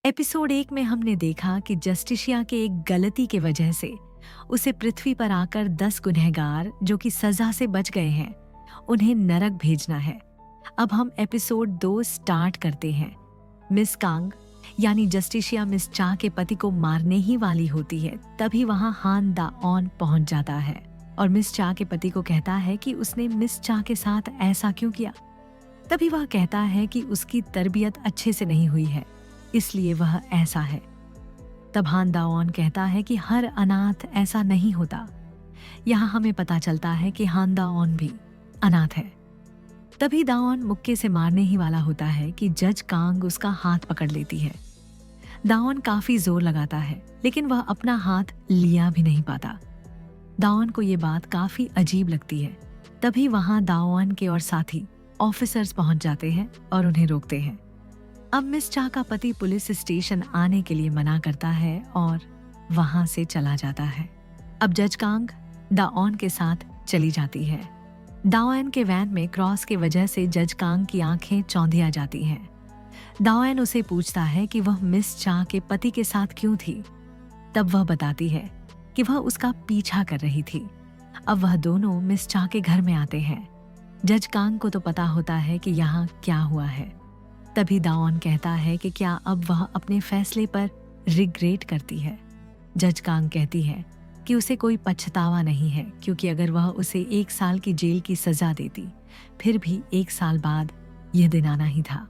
Episode 1 में हमने देखा कि जस्टिशिया के एक गलती के वजह से उसे पृथ्वी पर आकर 10 गुनहगार जो कि सजा से बच गए हैं उन्हें नरक भेजना है। अब हम एपिसोड 2 स्टार्ट करते हैं। मिस कांग यानी जस्टिशिया मिस चा के पति को मारने ही वाली होती है, तभी वहां हान दा ऑन पहुंच जाता है और मिस चा के पति को कहता है कि उसने मिस चा के साथ ऐसा क्यों किया। तभी वह कहता है कि उसकी तरबियत अच्छे से नहीं हुई है, इसलिए वह ऐसा है। तब हान दा ऑन कहता है कि हर अनाथ ऐसा नहीं होता। यहाँ हमें पता चलता है कि हान दा ऑन भी अनाथ है। तभी दा ऑन मुक्के से मारने ही वाला होता है कि जज कांग उसका हाथ पकड़ लेती है। दा ऑन काफी जोर लगाता है, लेकिन वह अपना हाथ लिया भी नहीं पाता। दा ऑन को ये बात काफी अजीब लगती है। तभी वहां दा ऑन के और साथी ऑफिसर्स पहुंच जाते हैं और उन्हें रोकते हैं। अब मिस चा का पति पुलिस स्टेशन आने के लिए मना करता है और वहां से चला जाता है। अब जज कांग दा ऑन के साथ चली जाती है। दा ऑन के वैन में क्रॉस के वजह से जज कांग की आंखें चौंधिया जाती हैं। दा ऑन उसे पूछता है कि वह मिस चा के पति के साथ क्यों थी। तब वह बताती है कि वह उसका पीछा कर रही थी। अब वह दोनों मिस चा के घर में आते हैं। जज कांग को तो पता होता है कि यहाँ क्या हुआ है। तभी दा ऑन कहता है कि क्या अब वह अपने फैसले पर रिग्रेट करती है। जज कांग कहती है कि उसे कोई पछतावा नहीं है, क्योंकि अगर वह उसे 1 साल की जेल की सजा देती फिर भी 1 साल बाद यह दिन आना ही था।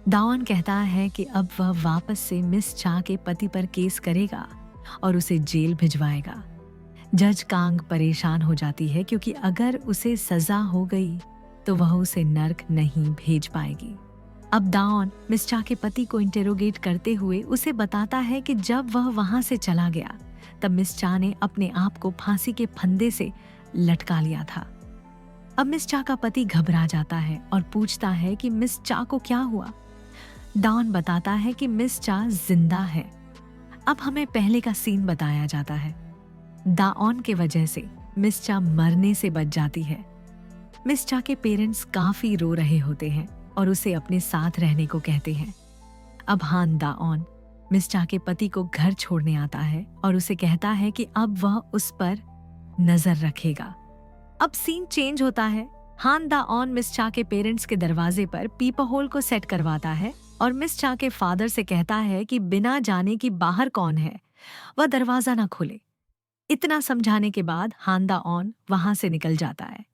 दा ऑन कहता है कि अब वह वापस से मिस चा के पति पर केस करेगा और उसे जेल भिजवाएगा। जज कांग परेशान हो जाती है, क्योंकि अगर उसे सजा हो गई तो वह उसे नर्क नहीं भेज पाएगी। अब दा ऑन मिस चा के पति को इंटेरोगेट करते हुए उसे बताता है कि जब वह वहां से चला गया तब मिस चा ने अपने आप को फांसी के फंदे से लटका लिया था। अब मिस चा का पति घबरा जाता है और पूछता है कि मिस चा को क्या हुआ। दा ऑन बताता है कि मिस चा जिंदा है। अब हमें पहले का सीन बताया जाता है। दा ऑन के वजह से मिस चा मरने से बच जाती है। मिस चा के पेरेंट्स काफी रो रहे होते हैं और उसे अपने साथ रहने को कहते हैं। अब हान दा ऑन मिस चा के पति को घर छोड़ने आता है और उसे कहता है कि अब वह उस पर नजर रखेगा। अब सीन चेंज होता है। हान दा ऑन मिस चा के पेरेंट्स के दरवाजे पर पीपर होल को सेट करवाता है और मिस चा के फादर से कहता है कि बिना जाने कि बाहर कौन है वह दरवाजा ना खोले। इतना समझाने के बाद हान दा ऑन वहां से निकल जाता है।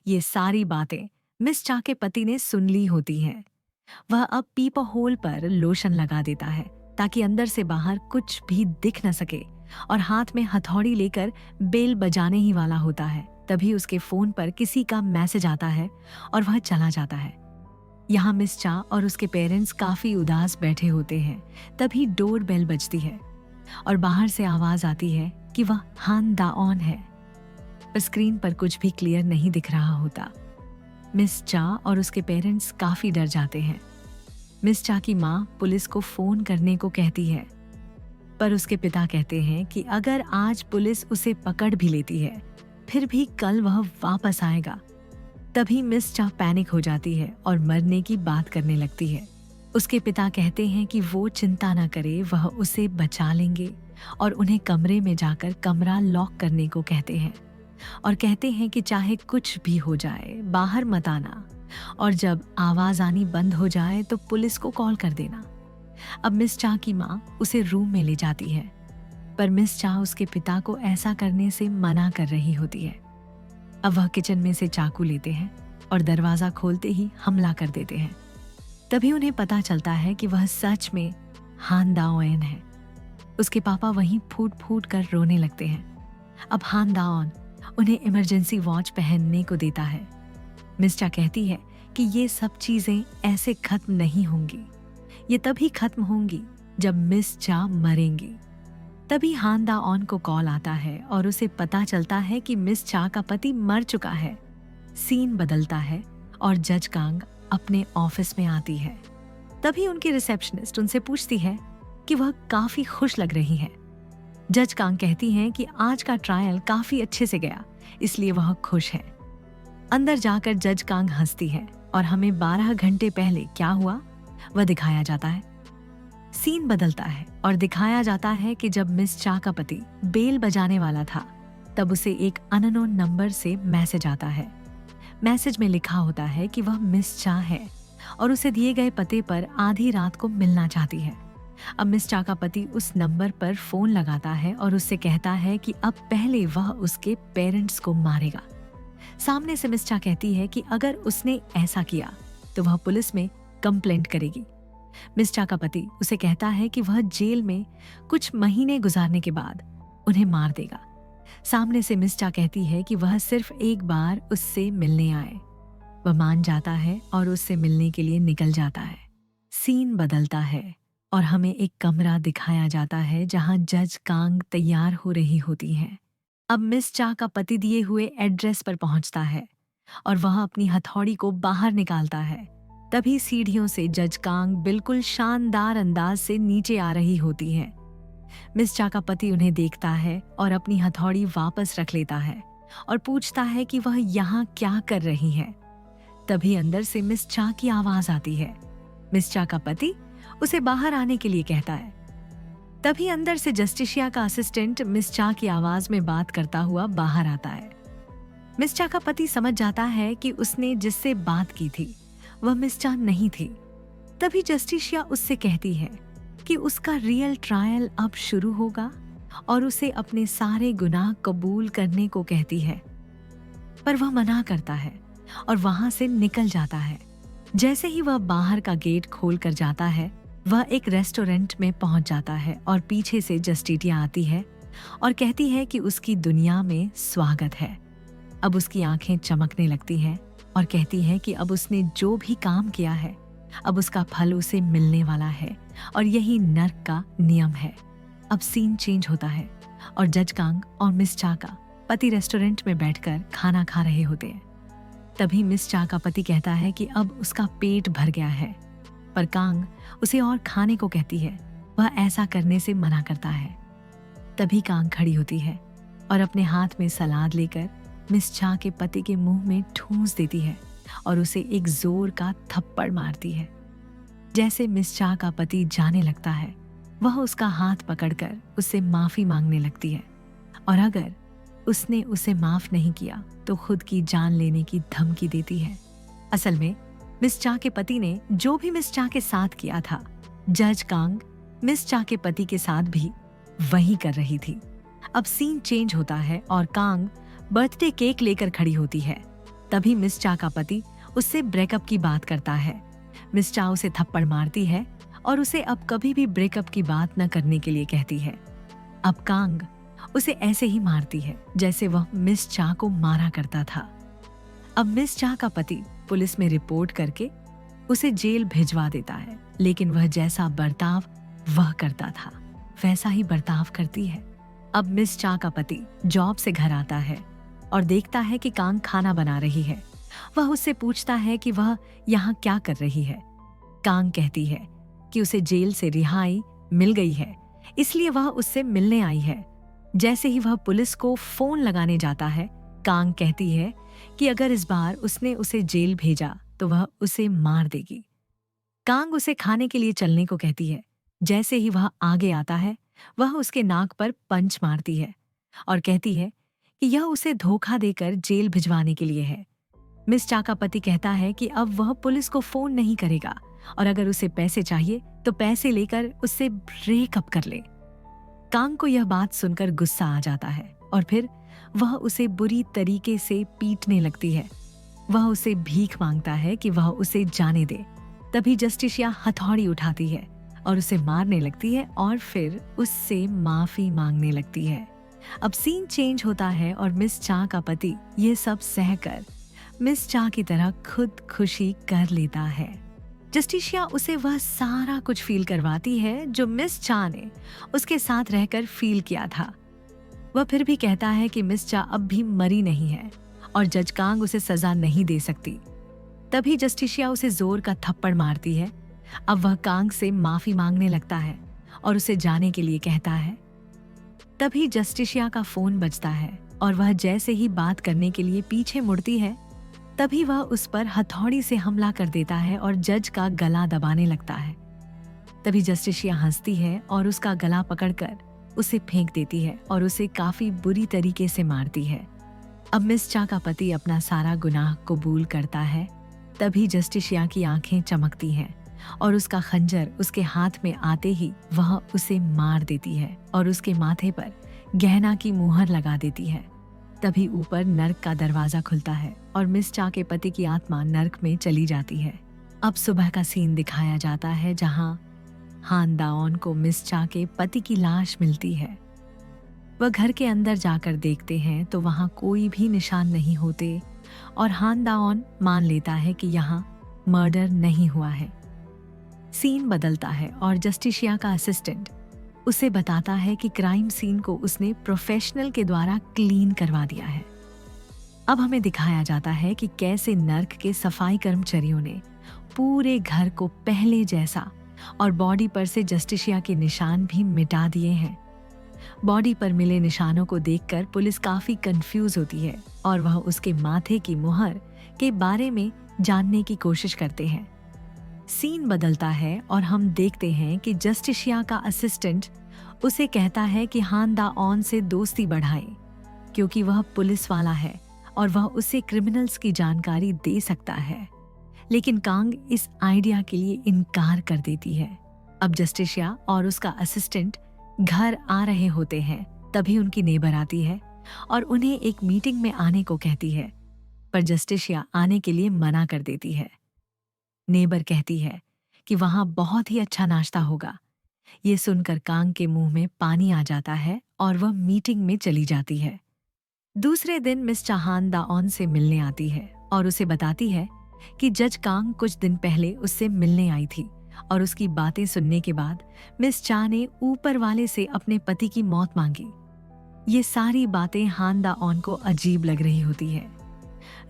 ये सारी बातें मिस चा के पति ने सुन ली होती हैं। वह अब पीपर होल पर लोशन लगा देता है ताकि अंदर से बाहर कुछ भी दिख न सके, और हाथ में हथौड़ी लेकर बेल बजाने ही वाला होता है। तभी उसके फोन पर किसी का मैसेज आता है और वह चला जाता है। यहाँ मिस चा और उसके पेरेंट्स काफी उदास बैठे होते हैं। तभी डोर बेल बजती है और बाहर से आवाज आती है कि वह हान दा ऑन है, पर स्क्रीन पर कुछ भी क्लियर नहीं दिख रहा होता। मिस चा और उसके पेरेंट्स काफी डर जाते हैं। मिस चा की माँ पुलिस को फोन करने को कहती है, पर उसके पिता कहते हैं कि अगर आज पुलिस उसे पकड़ भी लेती है फिर भी कल वह वापस आएगा। तभी मिस चा पैनिक हो जाती है और मरने की बात करने लगती है। उसके पिता कहते हैं कि वो चिंता ना करे, वह उसे बचा लेंगे, और उन्हें कमरे में जाकर कमरा लॉक करने को कहते हैं और कहते हैं कि चाहे कुछ भी हो जाए बाहर मत आना, और जब आवाज आनी बंद हो जाए तो पुलिस को कॉल कर देना। अब मिस चा की माँ उसे रूम में ले जाती है, पर मिस चा उसके पिता को ऐसा करने से मना कर रही होती है। अब वह किचन में से चाकू लेते हैं और दरवाजा खोलते ही हमला कर देते हैं। तभी उन्हें पता चलता है कि वह सच में हान दा ऑन है। उसके पापा वहीं फूट फूट कर रोने लगते हैं। अब हान दा ऑन उन्हें इमरजेंसी वॉच पहनने को देता है। मिस चा कहती है कि ये सब चीजें ऐसे खत्म नहीं होंगी, ये तभी खत्म होंगी जब मिस चा मरेंगी। तभी हान दा ऑन को कॉल आता है और उसे पता चलता है कि मिस चा का पति मर चुका है। सीन बदलता है और जज कांग अपने ऑफिस में आती है। तभी उनकी रिसेप्शनिस्ट उनसे पूछती है कि वह काफी खुश लग रही है। जज कांग कहती हैं कि आज का ट्रायल काफी अच्छे से गया, इसलिए वह खुश है। अंदर जाकर जज कांग हंसती है और हमें 12 घंटे पहले क्या हुआ वह दिखाया जाता है। सीन बदलता है और दिखाया जाता है कि जब मिस चा का पति बेल बजाने वाला था, तब उसे एक अननोन नंबर से मैसेज आता है। मैसेज में लिखा होता है कि वह मिस चा है और उसे दिए गए पते पर आधी रात को मिलना चाहती है। अब मिस चा का पति उस नंबर पर फोन लगाता है और उससे कहता है कि अब पहले वह उसके पेरेंट्स को मारेगा। सामने से मिस चा कहती है कि अगर उसने ऐसा किया तो वह पुलिस में कंप्लेंट करेगी। मिस चा का पति उसे कहता है कि वह जेल में कुछ महीने गुजारने के बाद उन्हें मार देगा। सामने से मिस चा कहती है कि वह सिर्फ एक बार उससे मिलने आए। वह मान जाता है और उससे मिलने के लिए निकल जाता है। सीन बदलता है और हमें एक कमरा दिखाया जाता है जहां जज कांग तैयार हो रही होती हैं। अब मिस चा का पति दिए हुए एड्रेस पर पहुंचता है और वह अपनी हथौड़ी को बाहर निकालता है। तभी सीढ़ियों से जज कांग बिल्कुल शानदार अंदाज से नीचे आ रही होती है। मिस चा का पति उन्हें देखता है और अपनी हथौड़ी वापस रख लेता है और पूछता है कि वह यहाँ क्या कर रही है। तभी अंदर से मिस चा की आवाज आती है। मिस चा का पति उसे बाहर आने के लिए कहता है। तभी अंदर से जस्टिशिया का असिस्टेंट मिस चा की आवाज में बात करता हुआ बाहर आता है। मिस चा का पति समझ जाता है कि उसने जिससे बात की थी वह मिस चा नहीं थी। तभी जस्टिशिया उससे कहती है कि उसका रियल ट्रायल अब शुरू होगा और उसे अपने सारे गुनाह कबूल करने को कहती है, पर वह मना करता है और वहां से निकल जाता है। जैसे ही वह बाहर का गेट खोल कर जाता है, वह एक रेस्टोरेंट में पहुंच जाता है और पीछे से जस्टिटिया आती है और कहती है कि उसकी दुनिया में स्वागत है। अब उसकी आंखें चमकने लगती हैं और कहती है कि अब उसने जो भी काम किया है, अब उसका फल उसे मिलने वाला है और यही नर्क का नियम है। अब सीन चेंज होता है और जज कांग और मिस चा का पति रेस्टोरेंट में बैठकर खाना खा रहे होते हैं। तभी मिस चा का पति कहता है कि अब उसका पेट भर गया है, पर कांग उसे और खाने को कहती है। वह ऐसा करने से मना करता है। तभी कांग खड़ी होती है और अपने हाथ में सलाद लेकर मिस चा के पति के मुंह में ठूंस देती है और उसे एक जोर का थप्पड़ मारती है। जैसे मिस चा का पति जाने लगता है, वह उसका हाथ पकड़कर उससे माफी मांगने लगती है और अगर उसने उसे माफ नहीं किया तो खुद की जान लेने की धमकी देती है। असल में मिस चा के पति ने जो भी मिस चा के साथ किया था, जज कांग मिस चा के पति के साथ भी वही कर रही थी। अब सीन चेंज होता है और कांग बर्थडे केक लेकर खड़ी होती है। तभी मिस चा का पति उससे ब्रेकअप की बात करता है। मिस चा उसे थप्पड़ मारती है और उसे अब कभी भी ब्रेकअप की बात न करने के लिए कहती है। अब कांग उसे ऐसे ही मारती है जैसे वह मिस चा को मारा करता था। अब मिस चा का पति पुलिस में रिपोर्ट करके उसे जेल भिजवा देता है, लेकिन वह जैसा बर्ताव वह करता था वैसा ही बर्ताव करती है। अब मिस चा का पति जॉब से घर आता है और देखता है कि कांग खाना बना रही है। वह उससे पूछता है कि वह यहाँ क्या कर रही है। कांग कहती है कि उसे जेल से रिहाई मिल गई है, इसलिए वह उससे मिलने आई है। जैसे ही वह पुलिस को फोन लगाने जाता है, कांग कहती है कि अगर इस बार उसने उसे जेल भेजा तो वह उसे मार देगी। कांग उसे खाने के लिए चलने को कहती है। जैसे ही वह आगे आता है, वह उसके नाक पर पंच मारती है और कहती है कि यह उसे धोखा देकर जेल भिजवाने के लिए है। मिस चा का पति कहता है कि अब वह पुलिस को फोन नहीं करेगा और अगर उसे पैसे चाहिए तो पैसे लेकर उससे ब्रेकअप कर ले। कांग को यह बात सुनकर गुस्सा आ जाता है और फिर वह उसे बुरी तरीके से पीटने लगती है। वह उसे भीख मांगता है कि वह उसे जाने दे। तभी जस्टिशिया हथौड़ी उठाती है और उसे मारने लगती है और फिर उससे माफी मांगने लगती है। अब सीन चेंज होता है और मिस चा का पति ये सब सहकर मिस चा की तरह खुद खुशी कर लेता है। जस्टिशिया उसे वह सारा कुछ फील करवाती है जो मिस चा ने उसके साथ रहकर फील किया था। वह फिर भी कहता है कि मिस चा अब भी मरी नहीं है और जज कांग उसे सजा नहीं दे सकती। तभी जस्टिशिया उसे जोर का थप्पड़ मारती है। अब वह कांग से माफी मांगने लगता है और उसे जाने के लिए कहता है। तभी जस्टिशिया का फोन बजता है और वह जैसे ही बात करने के लिए पीछे मुड़ती है, तभी वह उस पर हथौड़ी से हमला कर देता है और जज का गला दबाने लगता है। तभी जस्टिशिया हंसती है और उसका गला पकड़कर उसे फेंक देती है और उसे काफी बुरी तरीके से मारती है। अब मिस चा का पति अपना सारा गुनाह कबूल करता है। तभी जस्टिशिया की आंखें चमकती हैं और उसका खंजर उसके हाथ में आते ही वह उसे मार देती है और उसके माथे पर गहना की मुहर लगा देती है। तभी ऊपर नर्क का दरवाजा खुलता है और मिस चा के पति की आत्मा नर्क में चली जाती है। अब सुबह का सीन दिखाया जाता है जहां हान दाओन को मिस चा के पति की लाश मिलती है। वह घर के अंदर जाकर देखते हैं तो वहां कोई भी निशान नहीं होते और हान दाओन मान लेता है कि यहाँ मर्डर नहीं हुआ है। सीन बदलता है और जस्टिशिया का असिस्टेंट उसे बताता है कि क्राइम सीन को उसने प्रोफेशनल के द्वारा क्लीन करवा दिया है। अब हमें दिखाया जाता है कि कैसे नर्क के सफाई कर्मचारियों ने पूरे घर को पहले जैसा और बॉडी पर से जस्टिशिया के निशान भी मिटा दिए हैं। बॉडी पर मिले निशानों को देखकर पुलिस काफी कंफ्यूज होती है और वह उसके माथे की मुहर के बारे में जानने की कोशिश करते हैं। सीन बदलता है और हम देखते हैं कि जस्टिशिया का असिस्टेंट उसे कहता है कि हान दाओन से दोस्ती बढ़ाए क्योंकि वह पुलिस वाला है और वह उसे क्रिमिनल्स की जानकारी दे सकता है। लेकिन कांग इस आइडिया के लिए इनकार कर देती है। अब जस्टिशिया और उसका असिस्टेंट घर आ रहे होते हैं। तभी उनकी नेबर आती है और उन्हें एक मीटिंग में आने को कहती है, पर जस्टिशिया आने के लिए मना कर देती है। नेबर कहती है कि वहां बहुत ही अच्छा नाश्ता होगा। ये सुनकर कांग के मुंह में पानी आ जाता है और वह मीटिंग में चली जाती है। दूसरे दिन मिस चा हान दाओन से मिलने आती है और उसे बताती है कि जज कांग कुछ दिन पहले उससे मिलने आई थी और उसकी बातें सुनने के बाद मिस चा ने ऊपर वाले से अपने पति की मौत मांगी। ये सारी बातें हान दाओन को अजीब लग रही होती है।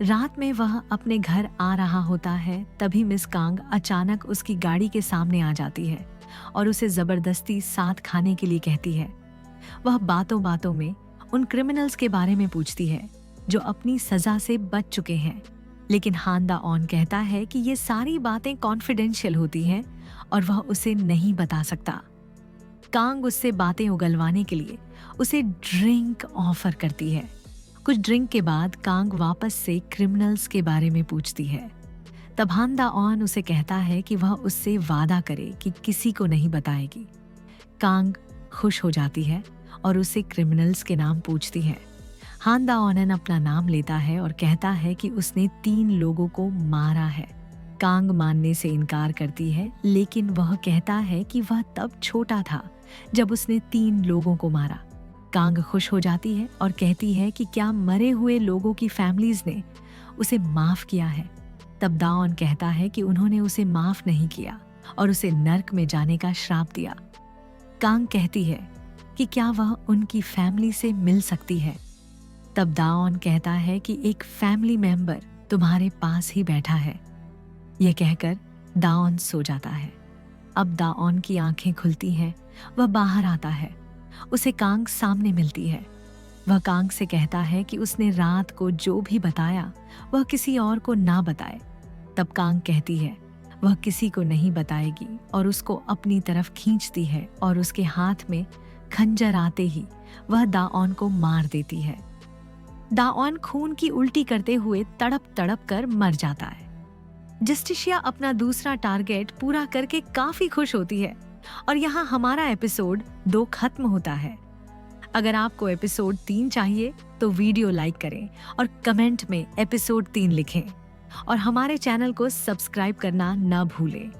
रात में वह अपने घर आ रहा होता है। तभी मिस कांग अचानक उसकी गाड़ी के सामने आ जाती है और उसे जबरदस्ती साथ खाने के लिए कहती है। वह बातों बातों में उन क्रिमिनल्स के बारे में पूछती है जो अपनी सजा से बच चुके हैं, लेकिन हान दाओन कहता है कि ये सारी बातें कॉन्फिडेंशियल होती हैं और वह उसे नहीं बता सकता। कांग उससे बातें उगलवाने के लिए उसे ड्रिंक ऑफर करती है। कुछ ड्रिंक के बाद कांग वापस से क्रिमिनल्स के बारे में पूछती है। तब हान दाओन उसे कहता है कि वह उससे वादा करे कि किसी को नहीं बताएगी। कांग खुश हो जाती है और उसे क्रिमिनल्स के नाम पूछती है। हान दाओन अपना नाम लेता है और कहता है कि उसने 3 लोगों को मारा है। कांग मानने से इनकार करती है, लेकिन वह कहता है कि वह तब छोटा था जब उसने 3 लोगों को मारा। कांग खुश हो जाती है और कहती है कि क्या मरे हुए लोगों की फैमिलीज ने उसे माफ किया है। तब दाओन कहता है कि उन्होंने उसे माफ नहीं किया और उसे नर्क में जाने का श्राप दिया। कांग कहती है कि क्या वह उनकी फैमिली से मिल सकती है। तब दाओन कहता है कि एक फैमिली मेंबर तुम्हारे पास ही बैठा है। यह कहकर दाओन सो जाता है। अब दाओन की आंखें खुलती हैं। वह बाहर आता है। उसे कांग सामने मिलती है। वह कांग से कहता है कि उसने रात को जो भी बताया वह किसी और को ना बताए। तब कांग कहती है वह किसी को नहीं बताएगी और उसको अपनी तरफ खींचती है और उसके हाथ में खंजर आते ही वह दाओन को मार देती है। दाओन खून की उल्टी करते हुए तड़प तड़प कर मर जाता है। जस्टिशिया अपना दूसरा टारगेट पूरा करके काफी खुश होती है और यहाँ हमारा एपिसोड 2 खत्म होता है। अगर आपको एपिसोड 3 चाहिए तो वीडियो लाइक करें और कमेंट में एपिसोड 3 लिखें और हमारे चैनल को सब्सक्राइब करना न भूलें।